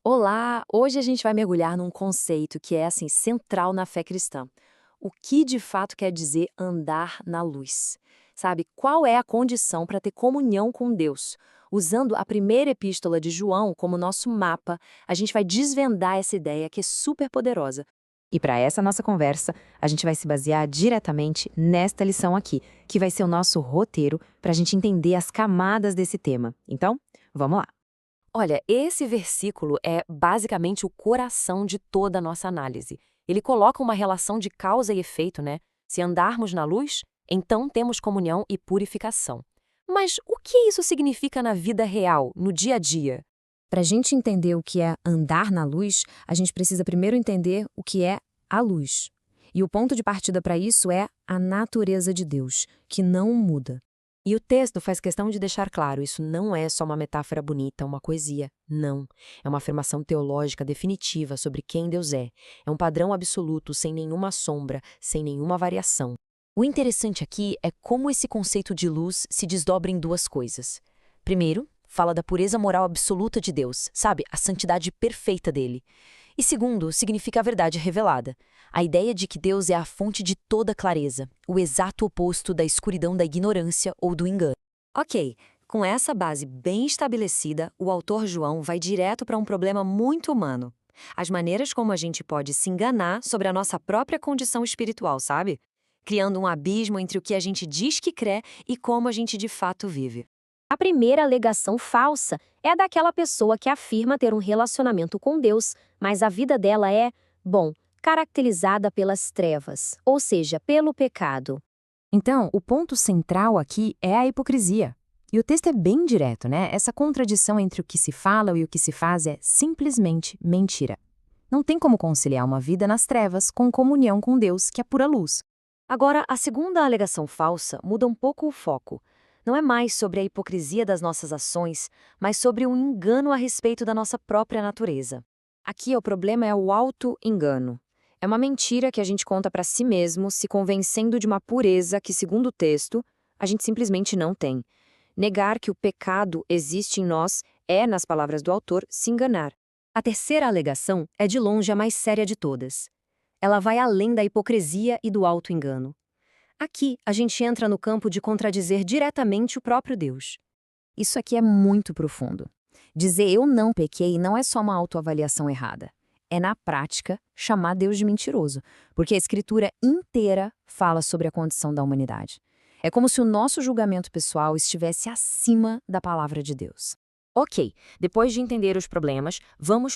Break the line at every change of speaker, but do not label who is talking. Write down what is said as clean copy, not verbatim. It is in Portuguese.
Olá! Hoje a gente vai mergulhar num conceito que é assim central na fé cristã. O que de fato quer dizer andar na luz? Sabe, qual é a condição para ter comunhão com Deus? Usando a primeira epístola de João como nosso mapa, a gente vai desvendar essa ideia que é super poderosa.
E para essa nossa conversa, a gente vai se basear diretamente nesta lição aqui, que vai ser o nosso roteiro para a gente entender as camadas desse tema. Então, vamos lá.
Olha, esse versículo é basicamente o coração de toda a nossa análise. Ele coloca uma relação de causa e efeito, né? Se andarmos na luz, então temos comunhão e purificação. Mas o que isso significa na vida real, no dia a dia?
Para a gente entender o que é andar na luz, a gente precisa primeiro entender o que é a luz. E o ponto de partida para isso é a natureza de Deus, que não muda.
E o texto faz questão de deixar claro, isso não é só uma metáfora bonita, uma poesia. Não. É uma afirmação teológica definitiva sobre quem Deus é. É um padrão absoluto, sem nenhuma sombra, sem nenhuma variação. O interessante aqui é como esse conceito de luz se desdobra em duas coisas. Primeiro, fala da pureza moral absoluta de Deus, sabe? A santidade perfeita dele. E segundo, significa a verdade revelada. A ideia de que Deus é a fonte de toda clareza, o exato oposto da escuridão da ignorância ou do engano. Ok, com essa base bem estabelecida, o autor João vai direto para um problema muito humano. As maneiras como a gente pode se enganar sobre a nossa própria condição espiritual, sabe? Criando um abismo entre o que a gente diz que crê e como a gente de fato vive.
A primeira alegação falsa é a daquela pessoa que afirma ter um relacionamento com Deus, mas a vida dela é, bom, caracterizada pelas trevas, ou seja, pelo pecado.
Então, o ponto central aqui é a hipocrisia. E o texto é bem direto, né? Essa contradição entre o que se fala e o que se faz é simplesmente mentira. Não tem como conciliar uma vida nas trevas com comunhão com Deus, que é pura luz.
Agora, a segunda alegação falsa muda um pouco o foco. Não é mais sobre a hipocrisia das nossas ações, mas sobre um engano a respeito da nossa própria natureza.
Aqui o problema é o auto-engano. É uma mentira que a gente conta para si mesmo, se convencendo de uma pureza que, segundo o texto, a gente simplesmente não tem. Negar que o pecado existe em nós é, nas palavras do autor, se enganar.
A terceira alegação é de longe a mais séria de todas. Ela vai além da hipocrisia e do auto-engano. Aqui, a gente entra no campo de contradizer diretamente o próprio Deus.
Isso aqui é muito profundo. Dizer eu não pequei não é só uma autoavaliação errada. É, na prática, chamar Deus de mentiroso, porque a Escritura inteira fala sobre a condição da humanidade. É como se o nosso julgamento pessoal estivesse acima da palavra de Deus.
Ok, depois de entender os problemas, vamos